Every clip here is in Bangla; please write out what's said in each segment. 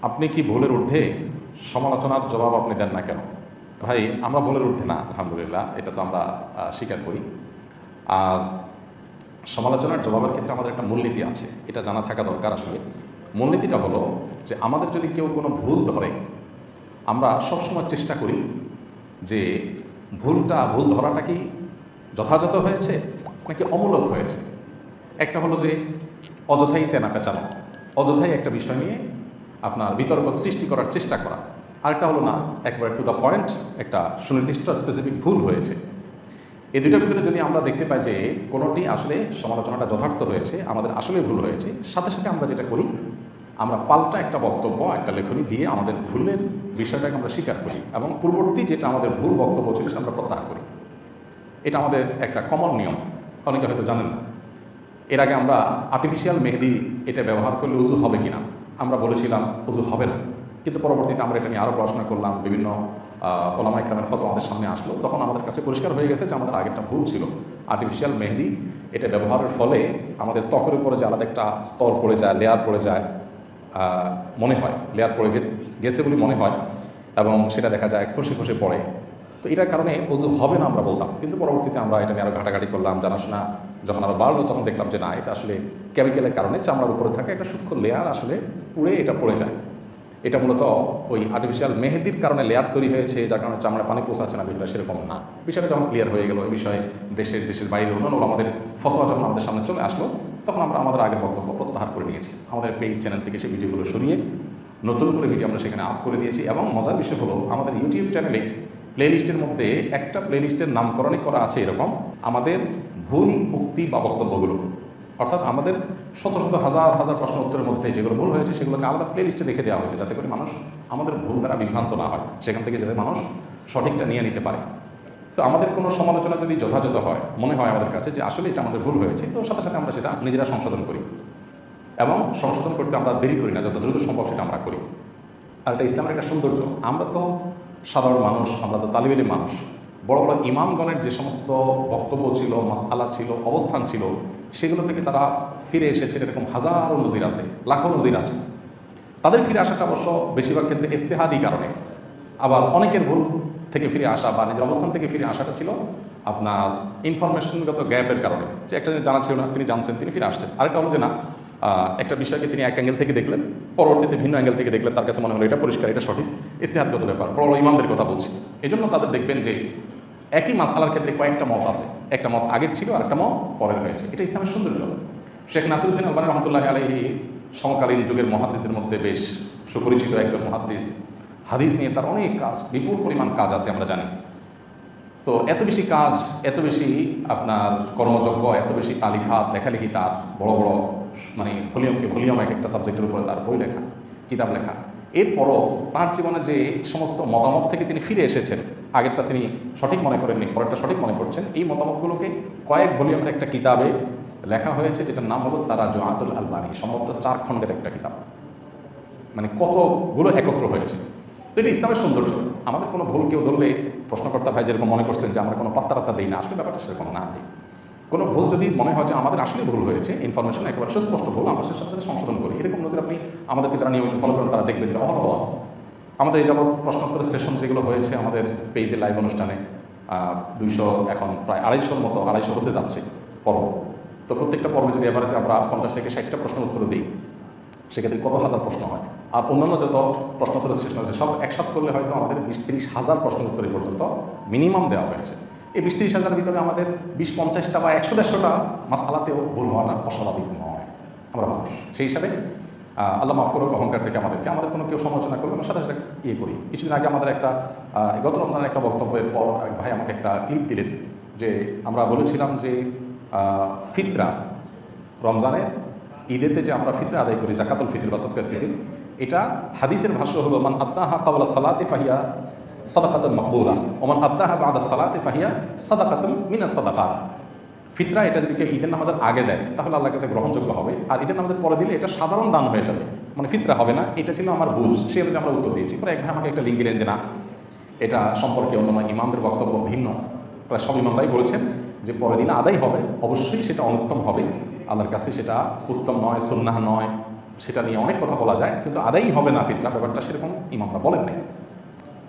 আপনি কি ভুলের ঊর্ধ্বে? সমালোচনার জবাব আপনি দেন না কেন? ভাই, আমরা ভুলের ঊর্ধ্বে না, আলহামদুলিল্লাহ, এটা তো আমরা স্বীকার করি। আর সমালোচনার জবাবের ক্ষেত্রে আমাদের একটা মূলনীতি আছে, এটা জানা থাকা দরকার। আসলে মূলনীতিটা হলো যে আমাদের যদি কেউ কোনো ভুল ধরে, আমরা সবসময় চেষ্টা করি যে ভুল ধরাটা কি যথাযথ হয়েছে নাকি অমূলক হয়েছে। একটা হলো যে অযথাই তেনা পেঁচানো, অযথাই একটা বিষয় নিয়ে আপনার বিতর্ক সৃষ্টি করার চেষ্টা করা। আরেকটা হলো না, একবারে টু দ্য পয়েন্ট একটা সুনির্দিষ্ট স্পেসিফিক ভুল হয়েছে। এই দুটোর ভিতরে যদি আমরা দেখতে পাই যে কোনোটি আসলে সমালোচনাটা যথার্থ হয়েছে, আমাদের আসলে ভুল হয়েছে, সাথে সাথে আমরা যেটা করি, আমরা পাল্টা একটা বক্তব্য, একটা লেখনী দিয়ে আমাদের ভুলের বিষয়টাকে আমরা স্বীকার করি এবং পূর্ববর্তী যেটা আমাদের ভুল বক্তব্য ছিল সেটা আমরা প্রত্যাহার করি। এটা আমাদের একটা কমন নিয়ম, অনেকে হয়তো জানেন না। এর আগে আমরা আর্টিফিশিয়াল মেহেদি এটা ব্যবহার করলে উজু হবে কিনা আমরা বলেছিলাম উজু হবে না, কিন্তু পরবর্তীতে আমরা এটা নিয়ে আরও পড়াশোনা করলাম, বিভিন্ন ওলামা ইকরামের ফতোয়া আমাদের সামনে আসলো, তখন আমাদের কাছে পরিষ্কার হয়ে গেছে যে আমাদের আগেরটা ভুল ছিল। আর্টিফিশিয়াল মেহেদি এটা ব্যবহারের ফলে আমাদের ত্বকের উপরে যে আলাদা একটা স্তর পড়ে যায়, লেয়ার পড়ে যায়, মনে হয় লেয়ার পড়ে গেছে বলে মনে হয়, এবং সেটা দেখা যায় খসে খসে পড়ে। তো এটার কারণে উজু হবে না আমরা বলতাম, কিন্তু পরবর্তীতে আমরা এটা নিয়ে আরও ঘাটাঘাটি করলাম, জানাশোনা যখন আরও বাড়লো তখন দেখলাম যে না, এটা আসলে কেমিক্যালের কারণে চামড়ার উপরে থাকা একটা সূক্ষ্ম লেয়ার আসলে পুড়ে এটা পড়ে যায়। এটা মূলত ওই আর্টিফিশিয়াল মেহেদির কারণে লেয়ার তৈরি হয়েছে, যার কারণে চামড়া পানি পৌঁছাচ্ছে না, বিষয়টা সেরকম না। বিষয়টা যখন ক্লিয়ার হয়ে গেল, এই বিষয়ে দেশের বাইরে অন্যান্য আমাদের ফতোয়া যখন আমাদের সামনে চলে আসলো, তখন আমরা আমাদের আগের বক্তব্য প্রত্যাহার করে নিয়েছি। আমাদের পেজ চ্যানেল থেকে সেই ভিডিওগুলো সরিয়ে নতুন করে ভিডিও আমরা সেখানে আপ করে দিয়েছি। এবং মজার বিষয় হলো, আমাদের ইউটিউব চ্যানেলে প্লেলিস্টের মধ্যে একটা প্লেলিস্টের নামকরণই করা আছে এরকম, আমাদের ভুল উক্তি বা বক্তব্যগুলো, অর্থাৎ আমাদের শত শত হাজার হাজার প্রশ্ন উত্তরের মধ্যে যেগুলো ভুল হয়েছে সেগুলোকে আলাদা প্লেলিস্টে রেখে দেওয়া হয়েছে, যাতে করে মানুষ আমাদের ভুল দ্বারা বিভ্রান্ত না হয়, সেখান থেকে যাতে মানুষ সঠিকটা নিয়ে নিতে পারে। তো আমাদের কোনো সমালোচনা যদি যথাযথ হয়, মনে হয় আমাদের কাছে যে আসলে এটা আমাদের ভুল হয়েছে, তো সাথে সাথে আমরা সেটা নিজেরা সংশোধন করি, এবং সংশোধন করতে আমরা দেরি করি না, যত দ্রুত সম্ভব সেটা আমরা করি। আর এটা ইসলামের একটা সৌন্দর্য। আমরা তো সাধারণ মানুষ, আমরা তো তালিব ইলম মানুষ। বড় বড় ইমামগণের যে সমস্ত বক্তব্য ছিল, মাসআলা ছিল, অবস্থান ছিল, সেগুলো থেকে তারা ফিরে এসেছে, এরকম হাজারো নজির আছে, লাখো নজির আছে। তাদের ফিরে আসাটা অবশ্য বেশিরভাগ ক্ষেত্রে ইজতিহাদি কারণে, আবার অনেকের ভুল থেকে ফিরে আসা বা নিজের অবস্থান থেকে ফিরে আসাটা ছিল আপনার ইনফরমেশনগত গ্যাপের কারণে, যে একটা জিনিস জানা ছিল না, তিনি জানছেন, তিনি ফিরে আসছেন। আরেকটা হলো যে না, একটা বিষয়কে তিনি এক অ্যাঙ্গেল থেকে দেখলেন, পরবর্তীতে ভিন্ন অ্যাঙ্গেল থেকে দেখলেন, তার কাছে মনে হলো এটা পরিষ্কার, এটা সঠিক। ইজতিহাদগত ব্যাপার, বড় বড় ইমামদের কথা বলছি। এই জন্য তাদের দেখবেন যে একই মাসালার ক্ষেত্রে কয়েকটা মত আছে, একটা মত আগের ছিল আর একটা মত পরের হয়েছে। এটা ইসলামের সৌন্দর্য। শেখ নাসিরুদ্দিন আলবানী রহমতুল্লাহি আলাইহি সমকালীন যুগের মুহাদ্দিসদের মধ্যে বেশ সুপরিচিত একজন মুহাদ্দিস। হাদিস নিয়ে তার অনেক কাজ, বিপুল পরিমাণ কাজ আছে, আমরা জানি। তো এত বেশি কাজ, এত বেশি আপনার কর্মযজ্ঞ, এত বেশি তালিফাত, লেখালেখি, তার বড় বড় মানে ভলিউম এক একটা সাবজেক্টের উপরে তার বই লেখা, কিতাব লেখা। এরপরও তার জীবনে যে সমস্ত মতামত থেকে তিনি ফিরে এসেছেন, আগেরটা তিনি সঠিক মনে করেননি, পরেরটা সঠিক মনে করছেন, এই মতামতগুলোকে কয়েক ভলিউমের একটা কিতাবে লেখা হয়েছে, যেটার নাম হলো তারাজুআতুল আলবানী। সম্ভবত 4 খণ্ডের একটা কিতাব, মানে কতগুলো একত্র হয়েছে। তো এটা ইসলামের সৌন্দর্য। আমাদের কোনো ভুল কেউ ধরলে, প্রশ্নকর্তা ভাই যেরকম মনে করছেন যে আমরা কোনো পাত্তা দিই না, আসলে ব্যাপারটা সেরকম না। কোনো ভুল যদি মনে হয় যে আমাদের আসলে ভুল হয়েছে, ইনফরমেশন একেবারে সুস্পষ্ট ভুল, আমরা সেটার সাথে সংশোধন করি। এরকম নজর আপনি আমাদেরকে যারা নিয়মিত ফলো করেন তারা দেখবেন যে অহরহ আমাদের এই যাবৎ প্রশ্নোত্তরের সেশন যেগুলো হয়েছে আমাদের পেজে লাইভ অনুষ্ঠানে, 200, এখন প্রায় 250-র মতো, 250 হতে যাচ্ছে পর্ব। তো প্রত্যেকটা পর্বে যদি এভারেজে আমরা 50 থেকে 60টা প্রশ্নের উত্তর দিই, সেক্ষেত্রে কত হাজার প্রশ্ন হয়। আর অন্যান্য যত প্রশ্নোত্তরের সেশন আছে সব একসাথ করলে হয়তো আমাদের 20-30 হাজার প্রশ্ন উত্তর পর্যন্ত মিনিমাম দেওয়া হয়েছে। এই 20-30 হাজারের ভিতরে আমাদের 20-50টা বা 100-150টা মাসআলাতেও ভুল হওয়াটা অস্বাভাবিক নয়। আমরা মানুষ, সেই হিসাবে আল্লাহ মাফ করুক অহংকার থেকে আমাদের কোনো কেউ সমালোচনা করবে, আমরা সাথে সাথে ইয়ে করি। কিছুদিন আগে আমাদের একটা গত রমজানের একটা বক্তব্যের পর এক ভাই আমাকে একটা ক্লিপ দিলেন, যে আমরা বলেছিলাম যে ফিতরা, রমজানের ঈদেতে যে আমরা ফিতরা আদায় করি, যাকাতুল ফিতর বা সাদকাতুল ফিতর, এটা হাদিসের ভাষ্য হলো মান আদ্দাহা ক্বাবলা সালাতি ফাহিয়া সাদাকাতুন মাকবুলা ওয়া মান আদ্দাহা বা'দা সালাতি ফাহিয়া সাদাকাতুন মিনাস সাদাকাত। ফিতরা এটা যদি কেউ ঈদের নামাজের আগে দেয় তাহলে আল্লাহর কাছে গ্রহণযোগ্য হবে, আর ঈদের নামাজের পরে দিলে এটা সাধারণ দান হয়ে যাবে, মানে ফিতরা হবে না। এটা ছিল আমার বুঝ, সেই অনুযায়ী আমরা উত্তর দিয়েছি। পরে এক ভাই আমাকে একটা লিঙ্ক দিলেন যে না, এটা সম্পর্কে অন্যান্য ইমামদের বক্তব্য ভিন্ন। প্রায় সব ইমামরাই বলেছেন যে পরের দিন আদায় হবে, অবশ্যই সেটা অনুত্তম হবে, আল্লাহর কাছে সেটা উত্তম নয়, সুন্নাহ নয়, সেটা নিয়ে অনেক কথা বলা যায়, কিন্তু আদায়ই হবে না ফিতরা, ব্যাপারটা সেরকম ইমামরা বলেন নাই।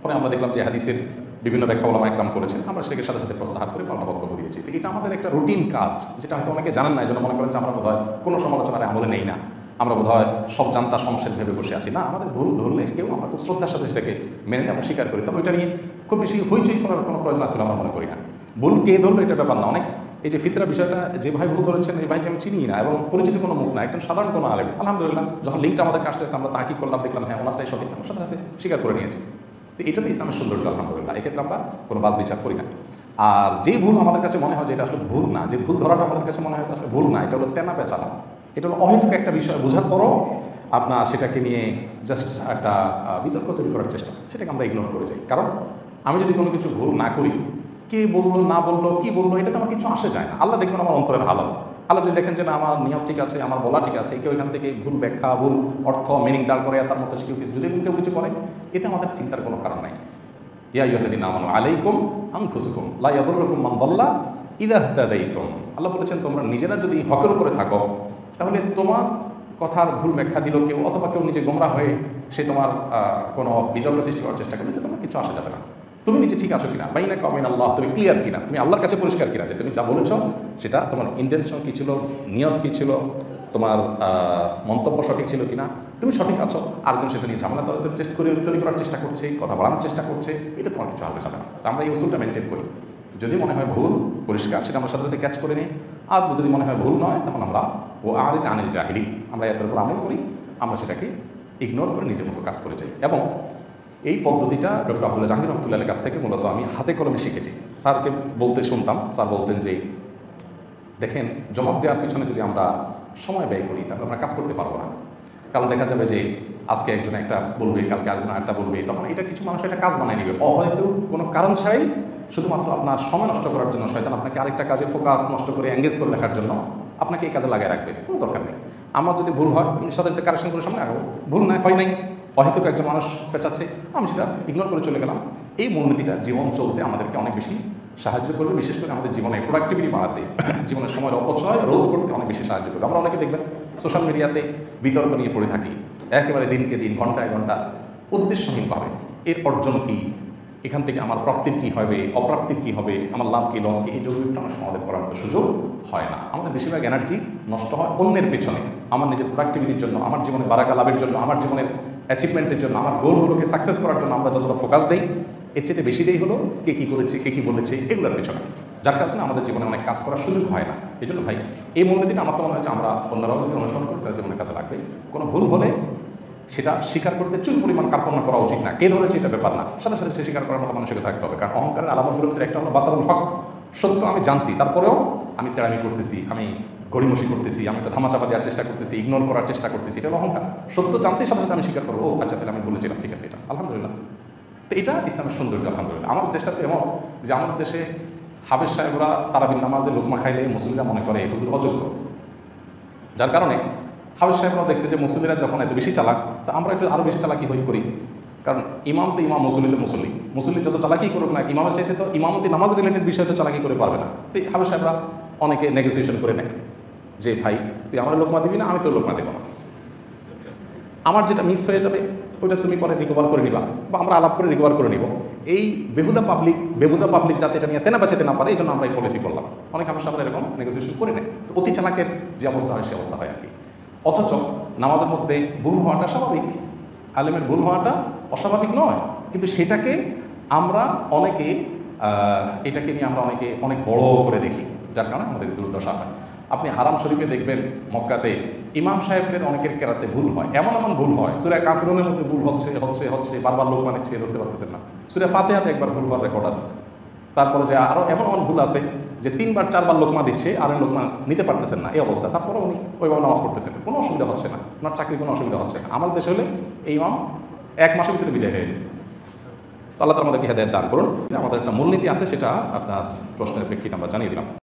পরে আমরা দেখলাম যে হাদিসের বিভিন্ন ব্যাখ্যা ওলামা একরাম করেছেন, আমরা সেটাকে সাথে সাথে প্রত্যাহার করে পাল্টা বক্তব্য দিয়েছি। তো এটা আমাদের একটা রুটিন কাজ, যেটা হয়তো অনেকে জানেন না, এই জন্য মনে করেন যে আমরা বোধহয় কোনো সমালোচনার আমলে নেই না, আমরা বোধহয় সব জানতা সমস্যার ভেবে বসে আছি। না, আমাদের ভুল ধরলে কেউ আমরা খুব শ্রদ্ধার সাথে সেটাকে মেনে আমরা স্বীকার করি, তবে ওইটা নিয়ে খুব বেশি হইচই করার কোনো প্রয়োজন আছে আমরা মনে করি না। ভুল কে ধরলো এটা ব্যাপার না। অনেক এই যে ফিতরা বিষয়টা, যে ভাই ভুল ধরেছেন এই ভাইকে আমি চিনি না এবং পরিচিত কোনো মুখ না, একজন সাধারণ কোনো আলেম, আলহামদুলিল্লাহ যখন লিঙ্কটা আমাদের কাছে আমরা তাকিদ করলাম, দেখলাম হ্যাঁ ওনারটাই সঠিক, আমার সাথে সাথে স্বীকার করে নিয়েছি। তো এটা তো ইসলামের সৌন্দর্য, আলহামদুলিল্লাহ। এক্ষেত্রে আমরা কোনো বাস বিচার করি না। আর যে ভুল আমাদের কাছে মনে হয় যে এটা আসলে ভুল না, যে ভুল ধরাটা আমাদের কাছে মনে হয় আসলে ভুল না, এটা হলো তেনা পেঁচানো, এটা হলো অহেতুক একটা বিষয় বোঝার পরও আপনার সেটাকে নিয়ে জাস্ট একটা বিতর্ক তৈরি করার চেষ্টা, সেটাকে আমরা ইগনোর করে যাই। কারণ আমি যদি কোনো কিছু ভুল না করি, কে বললো না বললো কি বললো এটাতে আমার কিছু আসে যায় না। আল্লাহ দেখবেন আমার অন্তরের হালত। আল্লাহ যদি দেখেন যে না আমার নিয়ম ঠিক আছে, আমার বলা ঠিক আছে, কেউ এখান থেকে ভুল ব্যাখ্যা, ভুল অর্থ, মিনিং দাঁড় করে তার মতো কেউ কিছু যদি কেউ কিছু করে, এতে আমাদের চিন্তার কোনো কারণ নাই। ইয়া আইয়ুহাল্লাযীনা আমানু আলাইকুম আনফুসাকুম লা ইয়াদুররুকুম মান দাল্লা ইযা ইহতাদাইতুম। আল্লাহ বলেছেন তোমরা নিজেরা যদি হকের উপরে থাকো, তাহলে তোমার কথার ভুল ব্যাখ্যা দিল কেউ, অথবা কেউ নিজে গোমরা হয়ে সে তোমার কোনো বিতর্ক সৃষ্টি করার চেষ্টা করলে তোমার কিছু আসা যাবে না। তুমি নিজে ঠিক আছো কিনা, বাইনা কমিন আল্লাহ, তুমি ক্লিয়ার কিনা, তুমি আল্লাহর কাছে পরিষ্কার কিনা যে তুমি যা বলেছ সেটা তোমার ইন্টেনশন কী ছিল, নিয়ত কী ছিল, তোমার মন্তব্য সঠিক ছিল কিনা, তুমি সঠিক আছো। আরেকজন সেটা নিয়ে ঝামেলা তৈরি করার চেষ্টা করছে, কথা বাড়ানোর চেষ্টা করছে, এটা তোমার কিছু হবে যাবে না। তো আমরা এই উসুলটা মেনটেন করি। যদি মনে হয় ভুল পরিষ্কার, সেটা আমরা সাথে সাথে ক্যাচ করে নিই। আর যদি মনে হয় ভুল নয়, তখন আমরা আনিল জাহিলি, আমরা এত উপর আমল করি, আমরা সেটাকে ইগনোর করে নিজের মতো কাজ করে যাই। এবং এই পদ্ধতিটা ডক্টর আব্দুল্লাহ জাহাঙ্গীর রহমতুল্লাহের কাছ থেকে মূলত আমি হাতে কলমে শিখেছি। স্যারকে বলতে শুনতাম, স্যার বলতেন যে দেখেন, জবাব দেওয়ার পিছনে যদি আমরা সময় ব্যয় করি তাহলে আমরা কাজ করতে পারবো না। কারণ দেখা যাবে যে আজকে একজন একটা বলবে, কালকে আরেকজন একটা বলবে, তখন এটা কিছু মানুষ একটা কাজ বানিয়ে নেবে অহয়তো কোনো কারণ ছাড়াই, শুধুমাত্র আপনার সময় নষ্ট করার জন্য। শয়তান আপনাকে আরেকটা কাজে ফোকাস নষ্ট করে এঙ্গেজ করে রাখার জন্য আপনাকে এই কাজে লাগাই রাখবে, কোনো দরকার নেই। আমার যদি ভুল হয় আমি সাথে একটা কারেকশন করে সামনে আগাবো, ভুল না হয় নাই, অহেতুক একজন মানুষ পেঁচাচ্ছে, আমি সেটা ইগনোর করে চলে গেলাম। এই মূলনীতিটা জীবন চলতে আমাদেরকে অনেক বেশি সাহায্য করবে, বিশেষ করে আমাদের জীবনে প্রোডাক্টিভিটি বাড়াতে, জীবনের সময়ের অপচয় রোধ করতে অনেক বেশি সাহায্য করবে। আমরা অনেকে দেখবেন সোশ্যাল মিডিয়াতে বিতর্ক নিয়ে পড়ে থাকি, একেবারে দিনকে দিন, ঘন্টায় ঘন্টা, উদ্দেশ্যহীনভাবে। এর অর্জন কী, এখান থেকে আমার প্রাপ্তির কী হবে, অপ্রাপ্তির কী হবে, আমার লাভ কী লস কী, এই যোগটা আমার আমাদের করার মতো সুযোগ হয় না। আমাদের বেশিরভাগ এনার্জি নষ্ট হয় অন্যের পেছনে। আমার নিজের প্রোডাক্টিভিটির জন্য, আমার জীবনে বারাকা লাভের জন্য, আমার জীবনের অ্যাচিভমেন্টের জন্য, আমার গোলগুলোকে সাকসেস করার জন্য আমরা যতটা ফোকাস দিই, এর চেয়ে বেশি দেই হলো কে কী করেছে, কে কী বলেছে, এগুলোর পেছনে, যার কারণে আমাদের জীবনে অনেক কাজ করার সুযোগ হয় না। এই জন্য ভাই এই মূলনীতিটা আমার তো মনে হয় যে আমরা অন্যরাও যদি অনুসরণ করি তাদের জীবনের কাছে লাগবে। কোনো ভুল হলে সেটা স্বীকার করতে চুল পরিমাণ কার্পণ্য করা উচিত না। কে ধরেছে এটা ব্যাপার না, সাথে সাথে সে স্বীকার করার মতো মানুষকে থাকতে হবে। কারণ অহংকারের আলামতগুলোর ভিতরে একটা হলো বাতারুল হক, সত্য আমি জানছি তারপরেও আমি তেড়ামি করতেছি, আমি গড়িমসি করতেছি, আমি একটা ধামাচাপা দেওয়ার চেষ্টা করতেছি, ইগনোর করার চেষ্টা করতেছি, এটা হলো অহংকার। সত্য জানছি, সাথে সাথে আমি স্বীকার করবো, ও আচ্ছা তাহলে আমি বলেছিলাম, ঠিক আছে, এটা আলহামদুলিল্লাহ। তো এটা ইসলামের সৌন্দর্য, আলহামদুলিল্লাহ। আমাদের দেশটা তো এমন যে আমাদের দেশে হাফেজ সাহেবরা তারাবির নামাজে লোকমা খাইলে মুসলিমরা মনে করে হুজুর অযোগ্য, যার কারণে হাফেজ সাহেবরাও দেখছে যে মুসলিমরা যখন এত বেশি চালাক, তা আমরা একটু আরও বেশি চালাকি করি। কারণ ইমাম তো ইমাম, মুসল্লি তো মুসল্লি যত চালাকি করুক না, ইমামের চাইতে তো ইমামতি নামাজ রিলেটেড বিষয় তো চালাকি করে পারবে না। তো হাফেজ সাহেবরা অনেকে নেগোসিয়েশন করে নেয় যে ভাই তুই আমার লোকমা দিবি না, আমি তোর লোকমা দেবো না, আমার যেটা মিস হয়ে যাবে ওইটা তুমি পরে রিকভার করে নিবা, বা আমরা আলাপ করে রিকভার করে নিব। এই বেহুদা পাবলিক যাতে এটা নিয়ে তেনা বাঁচাতে না পারে, এই জন্য আমরা এই পলিসি করলাম। অনেক হাফেজ সাহেবরা এরকম নেগোসিয়েশন করে নেয়। তো অতি চালাকের যে অবস্থা হয় সে অবস্থা হয় আর কি। অথচ নামাজের মধ্যে ভুল হওয়াটা স্বাভাবিক, আলেমের ভুল হওয়াটা অস্বাভাবিক নয়, কিন্তু সেটাকে আমরা অনেকে এটাকে নিয়ে আমরা অনেক বড় করে দেখি, যার কারণে আমাদের দুর্দশা হয়। আপনি হারাম শরীফে দেখবেন মক্কাতে ইমাম সাহেবদের অনেকের কেরাতে ভুল হয়, এমন ভুল হয়, সূরা কাফিরুনের মধ্যে ভুল হচ্ছে বারবার লোক মানে ছেড়ে ধরতে পারতেছেন না। সূরা ফাতিহাতে একবার ভুল হওয়ার রেকর্ড আছে। তারপরে যে আরও এমন ভুল আছে যে 3বার 4বার লোকমা দিচ্ছে আর লোকমা নিতে পারতেছেন না, এই অবস্থা। তারপরে উনি ওইভাবে নামাজ পড়তেছেন, কোনো অসুবিধা হচ্ছে না, ওনার চাকরির কোনো অসুবিধা হচ্ছে না। আমাদের দেশে হলে এই ইমাম 1 মাসের ভিতরে বিদায় হয়ে যেত। তো আল্লাহ তাআলা আমাদেরকে হেদায়েত দান করুন। আমাদের একটা মূলনীতি আছে, সেটা আপনার প্রশ্নের প্রেক্ষিতে আমরা জানিয়ে দিলাম।